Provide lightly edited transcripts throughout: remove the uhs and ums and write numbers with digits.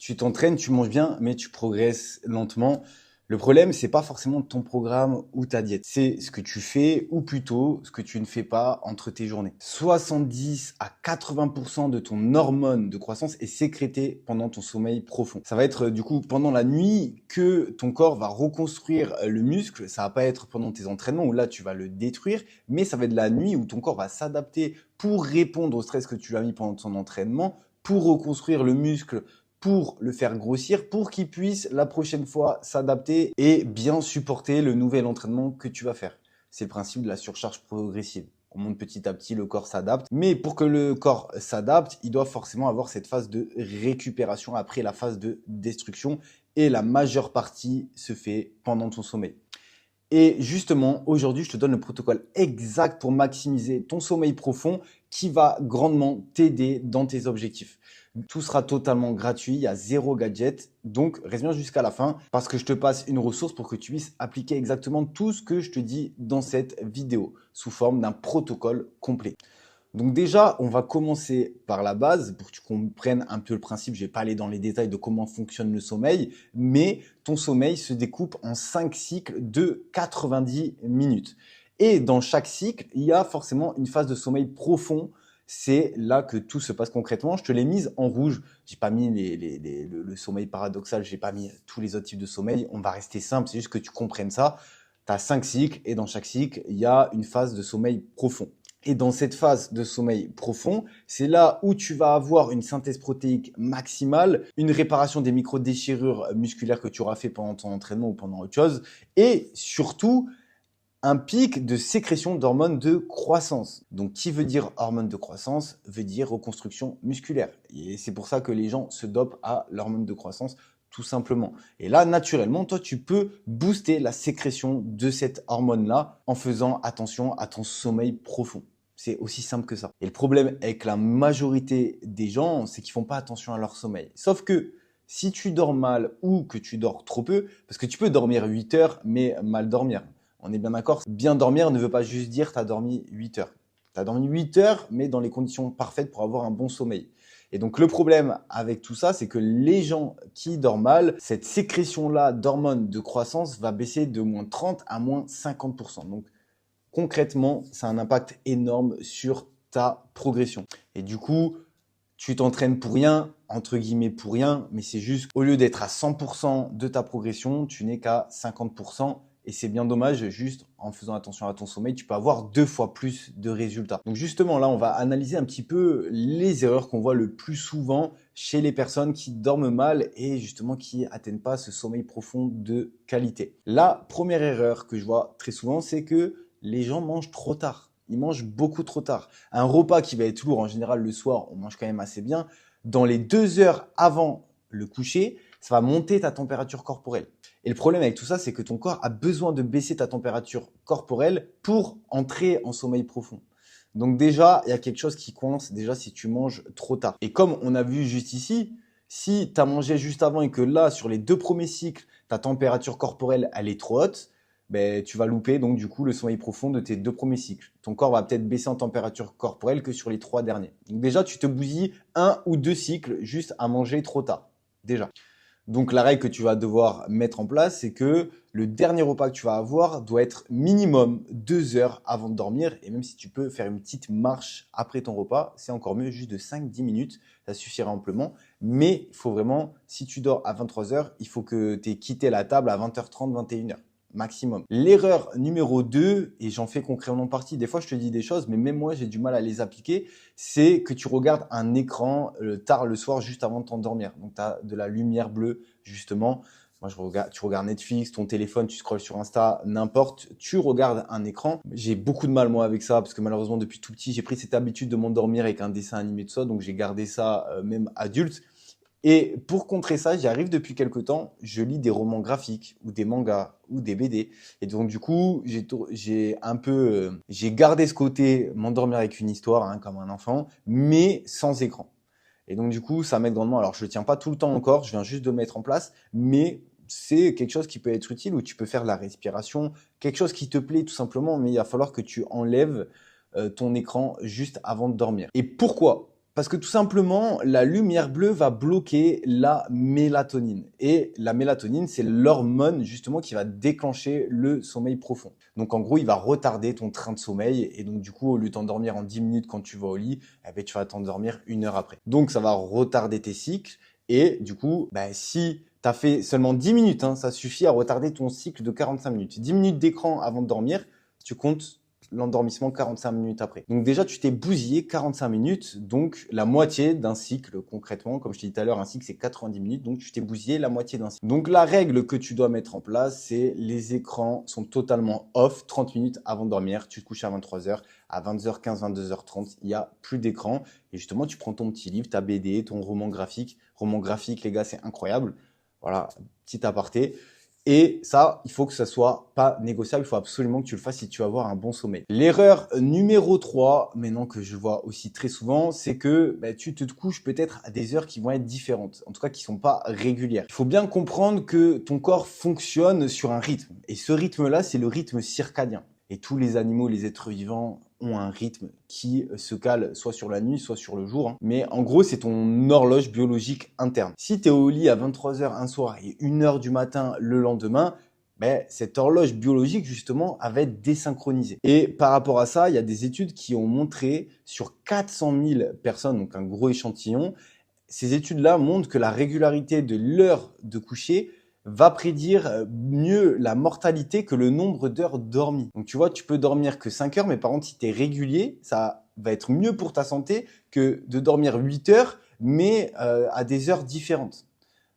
Tu t'entraînes, tu manges bien, mais tu progresses lentement. Le problème, c'est pas forcément ton programme ou ta diète. C'est ce que tu fais ou plutôt ce que tu ne fais pas entre tes journées. 70 à 80% de ton hormone de croissance est sécrétée pendant ton sommeil profond. Ça va être du coup pendant la nuit que ton corps va reconstruire le muscle. Ça va pas être pendant tes entraînements où là tu vas le détruire, mais ça va être la nuit où ton corps va s'adapter pour répondre au stress que tu as mis pendant ton entraînement, pour reconstruire le muscle, pour le faire grossir, pour qu'il puisse la prochaine fois s'adapter et bien supporter le nouvel entraînement que tu vas faire. C'est le principe de la surcharge progressive. On monte petit à petit, le corps s'adapte. Mais pour que le corps s'adapte, il doit forcément avoir cette phase de récupération après la phase de destruction. Et la majeure partie se fait pendant ton sommeil. Et justement, aujourd'hui, je te donne le protocole exact pour maximiser ton sommeil profond qui va grandement t'aider dans tes objectifs. Tout sera totalement gratuit, il y a zéro gadget. Donc, reste bien jusqu'à la fin parce que je te passe une ressource pour que tu puisses appliquer exactement tout ce que je te dis dans cette vidéo sous forme d'un protocole complet. Donc déjà, on va commencer par la base pour que tu comprennes un peu le principe. Je vais pas aller dans les détails de comment fonctionne le sommeil, mais ton sommeil se découpe en 5 cycles de 90 minutes. Et dans chaque cycle, il y a forcément une phase de sommeil profond. C'est là que tout se passe concrètement. Je te l'ai mise en rouge. J'ai pas mis le sommeil paradoxal. J'ai pas mis tous les autres types de sommeil. On va rester simple. C'est juste que tu comprennes ça. Tu as 5 cycles et dans chaque cycle, il y a une phase de sommeil profond. Et dans cette phase de sommeil profond, c'est là où tu vas avoir une synthèse protéique maximale, une réparation des micro-déchirures musculaires que tu auras fait pendant ton entraînement ou pendant autre chose, et surtout un pic de sécrétion d'hormones de croissance. Donc, qui veut dire hormone de croissance veut dire reconstruction musculaire. Et c'est pour ça que les gens se dopent à l'hormone de croissance tout simplement. Et là, naturellement, toi, tu peux booster la sécrétion de cette hormone-là en faisant attention à ton sommeil profond. C'est aussi simple que ça. Et le problème avec la majorité des gens, c'est qu'ils font pas attention à leur sommeil. Sauf que si tu dors mal ou que tu dors trop peu, parce que tu peux dormir 8 heures, mais mal dormir. On est bien d'accord. Bien dormir ne veut pas juste dire tu as dormi 8 heures. Tu as dormi 8 heures, mais dans les conditions parfaites pour avoir un bon sommeil. Et donc, le problème avec tout ça, c'est que les gens qui dorment mal, cette sécrétion-là d'hormones de croissance va baisser de moins 30 à moins 50%. Donc, concrètement, ça a un impact énorme sur ta progression. Et du coup, tu t'entraînes pour rien, entre guillemets pour rien, mais c'est juste, au lieu d'être à 100% de ta progression, tu n'es qu'à 50%. Et c'est bien dommage, juste en faisant attention à ton sommeil, tu peux avoir 2 fois plus de résultats. Donc justement, là, on va analyser un petit peu les erreurs qu'on voit le plus souvent chez les personnes qui dorment mal et justement qui atteignent pas ce sommeil profond de qualité. La première erreur que je vois très souvent, c'est que les gens mangent trop tard. Ils mangent beaucoup trop tard. Un repas qui va être lourd, en général, le soir, on mange quand même assez bien. Dans les 2 heures avant le coucher, ça va monter ta température corporelle. Et le problème avec tout ça, c'est que ton corps a besoin de baisser ta température corporelle pour entrer en sommeil profond. Donc déjà, il y a quelque chose qui coince déjà si tu manges trop tard. Et comme on a vu juste ici, si tu as mangé juste avant et que là, sur les 2 premiers cycles, ta température corporelle, elle est trop haute, ben, tu vas louper donc du coup le sommeil profond de tes 2 premiers cycles. Ton corps va peut-être baisser en température corporelle que sur les 3 derniers. Donc déjà, tu te bousilles 1 ou 2 cycles juste à manger trop tard. Déjà. Donc la règle que tu vas devoir mettre en place, c'est que le dernier repas que tu vas avoir doit être minimum 2 heures avant de dormir. Et même si tu peux faire une petite marche après ton repas, c'est encore mieux, juste de 5-10 minutes, ça suffira amplement. Mais il faut vraiment, si tu dors à 23 heures, il faut que tu aies quitté la table à 20h30, 21h maximum. L'erreur numéro 2, et j'en fais concrètement partie, des fois je te dis des choses, mais même moi j'ai du mal à les appliquer, c'est que tu regardes un écran tard le soir juste avant de t'endormir. Donc tu as de la lumière bleue justement. Moi, tu regardes Netflix, ton téléphone, tu scrolles sur Insta, n'importe, tu regardes un écran. J'ai beaucoup de mal moi avec ça parce que malheureusement depuis tout petit, j'ai pris cette habitude de m'endormir avec un dessin animé de ça, donc j'ai gardé ça même adulte. Et pour contrer ça, j'y arrive depuis quelque temps. Je lis des romans graphiques ou des mangas ou des BD. Et donc du coup, j'ai gardé ce côté m'endormir avec une histoire, hein, comme un enfant, mais sans écran. Et donc du coup, ça m'aide grandement. Alors je le tiens pas tout le temps encore, je viens juste de le mettre en place, mais c'est quelque chose qui peut être utile où tu peux faire de la respiration, quelque chose qui te plaît tout simplement, mais il va falloir que tu enlèves ton écran juste avant de dormir. Et pourquoi ? Parce que tout simplement, la lumière bleue va bloquer la mélatonine. Et la mélatonine, c'est l'hormone justement qui va déclencher le sommeil profond. Donc en gros, il va retarder ton train de sommeil. Et donc du coup, au lieu de t'endormir en 10 minutes quand tu vas au lit, eh bien, tu vas t'endormir 1 heure après. Donc ça va retarder tes cycles. Et du coup, si tu as fait seulement 10 minutes, ça suffit à retarder ton cycle de 45 minutes. 10 minutes d'écran avant de dormir, tu comptes l'endormissement 45 minutes après. Donc déjà, tu t'es bousillé 45 minutes, donc la moitié d'un cycle concrètement. Comme je t'ai dit tout à l'heure, un cycle c'est 90 minutes, donc tu t'es bousillé la moitié d'un cycle. Donc la règle que tu dois mettre en place, c'est les écrans sont totalement off 30 minutes avant de dormir. Tu te couches à 23h, à 22h15, 22h30, il n'y a plus d'écran. Et justement, tu prends ton petit livre, ta BD, ton roman graphique. Roman graphique, les gars, c'est incroyable. Voilà, petit aparté. Et ça, il faut que ça soit pas négociable. Il faut absolument que tu le fasses si tu veux avoir un bon sommeil. L'erreur numéro 3, maintenant que je vois aussi très souvent, c'est que tu te couches peut-être à des heures qui vont être différentes. En tout cas, qui sont pas régulières. Il faut bien comprendre que ton corps fonctionne sur un rythme. Et ce rythme-là, c'est le rythme circadien. Et tous les animaux, les êtres vivants ont un rythme qui se cale soit sur la nuit, soit sur le jour. Mais en gros, c'est ton horloge biologique interne. Si tu es au lit à 23h un soir et 1h du matin le lendemain, cette horloge biologique, justement, elle va être désynchronisée. Et par rapport à ça, il y a des études qui ont montré sur 400 000 personnes, donc un gros échantillon, ces études-là montrent que la régularité de l'heure de coucher va prédire mieux la mortalité que le nombre d'heures dormies. Donc tu vois, tu peux dormir que 5 heures, mais par contre, si tu es régulier, ça va être mieux pour ta santé que de dormir 8 heures, mais à des heures différentes.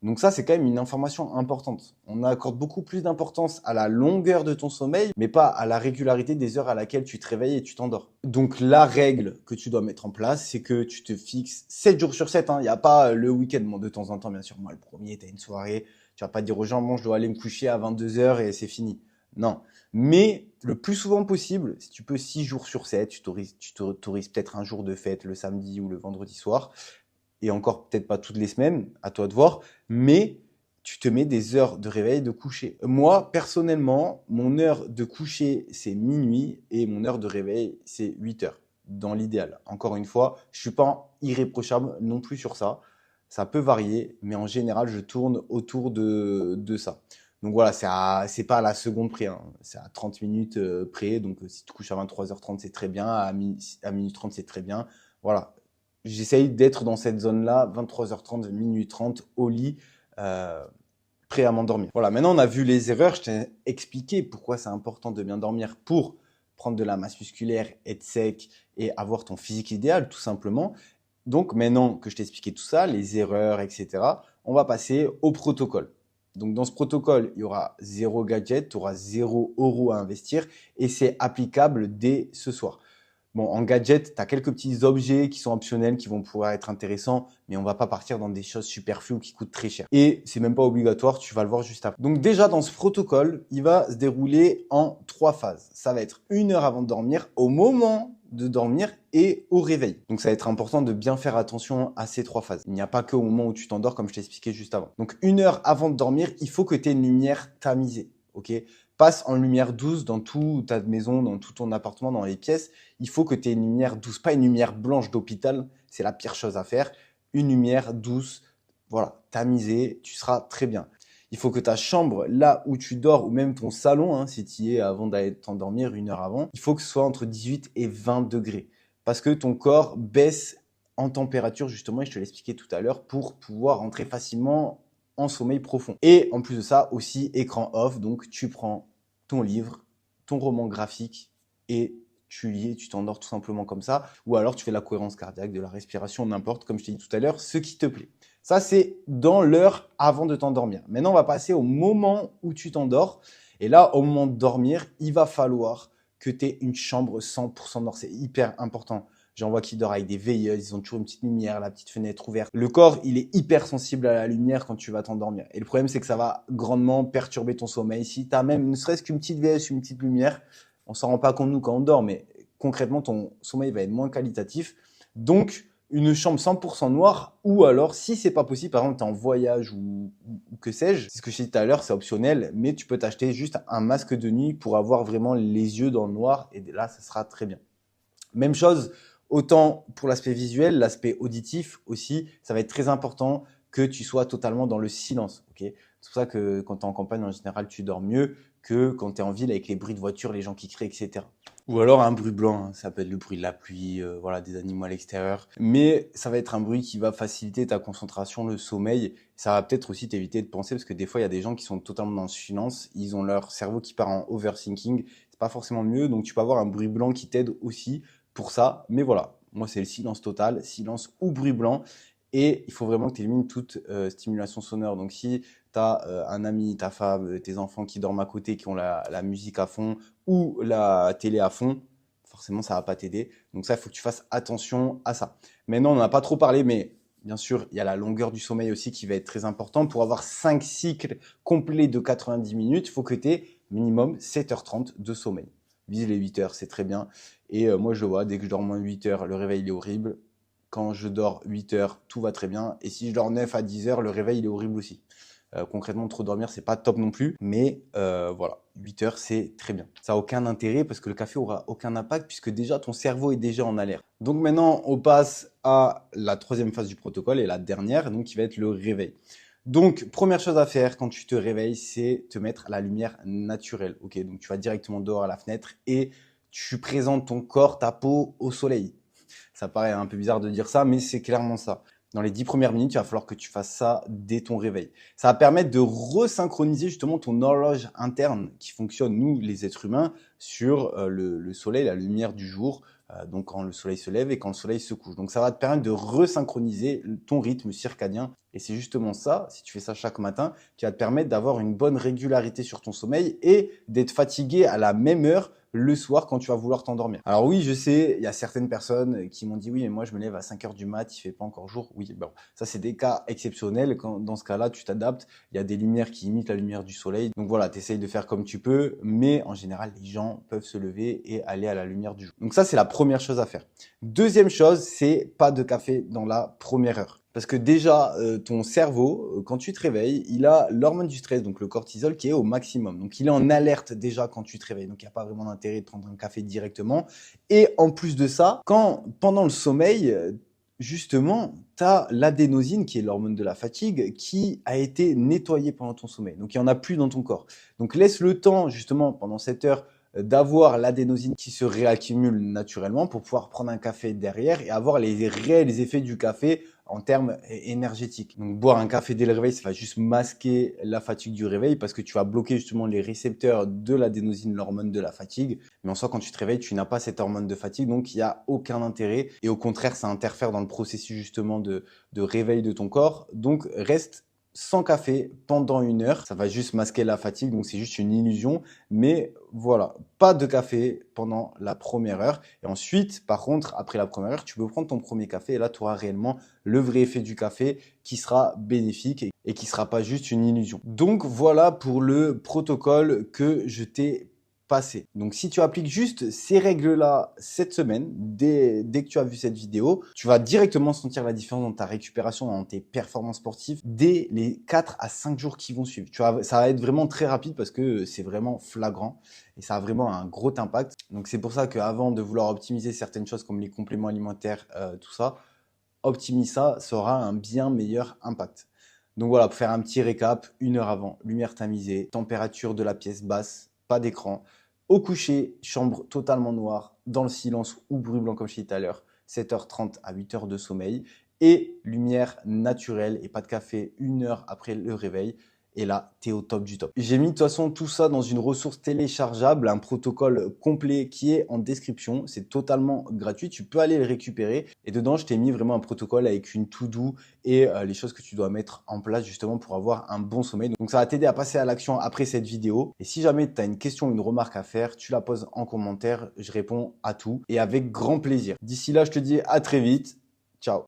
Donc ça, c'est quand même une information importante. On accorde beaucoup plus d'importance à la longueur de ton sommeil, mais pas à la régularité des heures à laquelle tu te réveilles et tu t'endors. Donc la règle que tu dois mettre en place, c'est que tu te fixes 7 jours sur 7. Il n'y a pas le week-end. Bon, de temps en temps, bien sûr, moi, le premier, tu as une soirée. Tu vas pas dire aux gens, bon, je dois aller me coucher à 22h et c'est fini. Non. Mais le plus souvent possible, si tu peux 6 jours sur 7, tu t'autorises peut-être un jour de fête le samedi ou le vendredi soir. Et encore peut-être pas toutes les semaines, à toi de voir. Mais tu te mets des heures de réveil de coucher. Moi, personnellement, mon heure de coucher, c'est minuit et mon heure de réveil, c'est 8 heures. Dans l'idéal. Encore une fois, je suis pas irréprochable non plus sur ça. Ça peut varier, mais en général, je tourne autour de ça. Donc voilà, c'est pas à la seconde près, c'est à 30 minutes près. Donc si tu couches à 23h30, c'est très bien. À minuit 30, c'est très bien. Voilà, j'essaye d'être dans cette zone-là, 23h30, minuit 30, au lit, prêt à m'endormir. Voilà, maintenant on a vu les erreurs. Je t'ai expliqué pourquoi c'est important de bien dormir pour prendre de la masse musculaire, être sec et avoir ton physique idéal, tout simplement. Donc maintenant que je t'ai expliqué tout ça, les erreurs, etc., on va passer au protocole. Donc dans ce protocole, il y aura 0 gadget, tu auras 0 € à investir et c'est applicable dès ce soir. Bon, en gadget, tu as quelques petits objets qui sont optionnels, qui vont pouvoir être intéressants, mais on va pas partir dans des choses superflues qui coûtent très cher. Et c'est même pas obligatoire, tu vas le voir juste après. Donc déjà, dans ce protocole, il va se dérouler en 3 phases. Ça va être 1 heure avant de dormir, au moment de dormir et au réveil. Donc ça va être important de bien faire attention à ces 3 phases. Il n'y a pas que au moment où tu t'endors, comme je t'ai expliqué juste avant. Donc 1 heure avant de dormir, il faut que tu aies une lumière tamisée. Ok, passe en lumière douce dans toute ta maison, dans tout ton appartement, dans les pièces. Il faut que tu aies une lumière douce, pas une lumière blanche d'hôpital. C'est la pire chose à faire. Une lumière douce, voilà, tamisée, tu seras très bien. Il faut que ta chambre, là où tu dors, ou même ton salon, si tu y es avant d'aller t'endormir 1 heure avant, il faut que ce soit entre 18 et 20 degrés. Parce que ton corps baisse en température, justement, et je te l'expliquais tout à l'heure, pour pouvoir rentrer facilement en sommeil profond. Et en plus de ça, aussi écran off, donc tu prends ton livre, ton roman graphique et tu lis et tu t'endors tout simplement comme ça. Ou alors tu fais la cohérence cardiaque, de la respiration, n'importe, comme je t'ai dit tout à l'heure, ce qui te plaît. Ça, c'est dans l'heure avant de t'endormir. Maintenant, on va passer au moment où tu t'endors. Et là, au moment de dormir, il va falloir que tu aies une chambre 100% noire. C'est hyper important. J'en vois qui dorment avec des veilleuses, ils ont toujours une petite lumière, la petite fenêtre ouverte. Le corps, il est hyper sensible à la lumière quand tu vas t'endormir. Et le problème, c'est que ça va grandement perturber ton sommeil. Si tu as même ne serait-ce qu'une petite veilleuse, une petite lumière, on s'en rend pas compte nous quand on dort, mais concrètement, ton sommeil va être moins qualitatif. Donc, une chambre 100% noire, ou alors, si c'est pas possible, par exemple, tu es en voyage ou que sais-je, c'est ce que je t'ai dit tout à l'heure, c'est optionnel, mais tu peux t'acheter juste un masque de nuit pour avoir vraiment les yeux dans le noir, et là, ça sera très bien. Même chose Autant pour l'aspect visuel, l'aspect auditif aussi, ça va être très important que tu sois totalement dans le silence. Ok, c'est pour ça que quand tu es en campagne, en général, tu dors mieux que quand tu es en ville avec les bruits de voiture, les gens qui crient, etc. Ou alors un bruit blanc, hein. Ça peut être le bruit de la pluie, voilà, des animaux à l'extérieur. Mais ça va être un bruit qui va faciliter ta concentration, le sommeil. Ça va peut-être aussi t'éviter de penser, parce que des fois, il y a des gens qui sont totalement dans le silence, ils ont leur cerveau qui part en overthinking. C'est pas forcément mieux, donc tu peux avoir un bruit blanc qui t'aide aussi pour ça. Mais voilà, moi, c'est le silence total, silence ou bruit blanc. Et il faut vraiment que tu élimines toute stimulation sonore. Donc, si tu as un ami, ta femme, tes enfants qui dorment à côté, qui ont la musique à fond ou la télé à fond, forcément, ça va pas t'aider. Donc ça, il faut que tu fasses attention à ça. Maintenant, on n'en a pas trop parlé, mais bien sûr, il y a la longueur du sommeil aussi qui va être très importante. Pour avoir 5 cycles complets de 90 minutes, il faut que tu aies minimum 7h30 de sommeil. Vise les 8 heures, c'est très bien. Et moi, je le vois, dès que je dors moins de 8 heures, le réveil il est horrible. Quand je dors 8 heures, tout va très bien. Et si je dors 9 à 10 heures, le réveil il est horrible aussi. Concrètement, trop dormir, c'est pas top non plus. Mais voilà, 8 heures, c'est très bien. Ça n'a aucun intérêt parce que le café aura aucun impact puisque déjà ton cerveau est déjà en alerte. Donc maintenant, on passe à la troisième phase du protocole et la dernière, donc qui va être le réveil. Donc, première chose à faire quand tu te réveilles, c'est te mettre à la lumière naturelle. Ok, donc tu vas directement dehors à la fenêtre et tu présentes ton corps, ta peau au soleil. Ça paraît un peu bizarre de dire ça, mais c'est clairement ça. Dans les 10 premières minutes, il va falloir que tu fasses ça dès ton réveil. Ça va permettre de resynchroniser justement ton horloge interne qui fonctionne, nous, les êtres humains, sur le soleil, la lumière du jour, donc quand le soleil se lève et quand le soleil se couche. Donc ça va te permettre de resynchroniser ton rythme circadien. Et c'est justement ça, si tu fais ça chaque matin, qui va te permettre d'avoir une bonne régularité sur ton sommeil et d'être fatigué à la même heure le soir quand tu vas vouloir t'endormir. Alors oui, je sais, il y a certaines personnes qui m'ont dit oui, mais moi je me lève à 5 heures du mat, il fait pas encore jour. Oui, bon, ça c'est des cas exceptionnels. Dans ce cas-là, tu t'adaptes. Il y a des lumières qui imitent la lumière du soleil. Donc voilà, tu essayes de faire comme tu peux, mais en général, les gens peuvent se lever et aller à la lumière du jour. Donc ça, c'est la première chose à faire. Deuxième chose, c'est pas de café dans la première heure. Parce que déjà, ton cerveau, quand tu te réveilles, il a l'hormone du stress, donc le cortisol, qui est au maximum. Donc, il est en alerte déjà quand tu te réveilles. Donc, il n'y a pas vraiment d'intérêt de prendre un café directement. Et en plus de ça, pendant le sommeil, justement, tu as l'adénosine, qui est l'hormone de la fatigue, qui a été nettoyée pendant ton sommeil. Donc, il n'y en a plus dans ton corps. Donc, laisse le temps, justement, pendant cette heure, d'avoir l'adénosine qui se réaccumule naturellement pour pouvoir prendre un café derrière et avoir les réels effets du café en termes énergétiques. Donc boire un café dès le réveil, ça va juste masquer la fatigue du réveil parce que tu vas bloquer justement les récepteurs de l'adénosine, l'hormone de la fatigue. Mais en soi, quand tu te réveilles, tu n'as pas cette hormone de fatigue, donc il n'y a aucun intérêt. Et au contraire, ça interfère dans le processus justement de réveil de ton corps. Donc reste sans café pendant 1 heure. Ça va juste masquer la fatigue, donc c'est juste une illusion. Mais voilà, pas de café pendant la première heure. Et ensuite, par contre, après la première heure, tu peux prendre ton premier café et là, tu auras réellement le vrai effet du café qui sera bénéfique et qui sera pas juste une illusion. Donc voilà pour le protocole que je t'ai passé. Donc si tu appliques juste ces règles-là cette semaine, dès que tu as vu cette vidéo, tu vas directement sentir la différence dans ta récupération, dans tes performances sportives dès les 4 à 5 jours qui vont suivre. Ça va être vraiment très rapide parce que c'est vraiment flagrant et ça a vraiment un gros impact. Donc c'est pour ça qu'avant de vouloir optimiser certaines choses comme les compléments alimentaires, tout ça, optimise ça, ça aura un bien meilleur impact. Donc voilà, pour faire un petit récap, 1 heure avant, lumière tamisée, température de la pièce basse, pas d'écran. Au coucher, chambre totalement noire, dans le silence ou bruit blanc comme je disais tout à l'heure, 7h30 à 8 heures de sommeil et lumière naturelle et pas de café 1 heure après le réveil. Et là, tu es au top du top. J'ai mis de toute façon tout ça dans une ressource téléchargeable, un protocole complet qui est en description. C'est totalement gratuit. Tu peux aller le récupérer. Et dedans, je t'ai mis vraiment un protocole avec une to-do et les choses que tu dois mettre en place justement pour avoir un bon sommeil. Donc, ça va t'aider à passer à l'action après cette vidéo. Et si jamais tu as une question ou une remarque à faire, tu la poses en commentaire. Je réponds à tout et avec grand plaisir. D'ici là, je te dis à très vite. Ciao.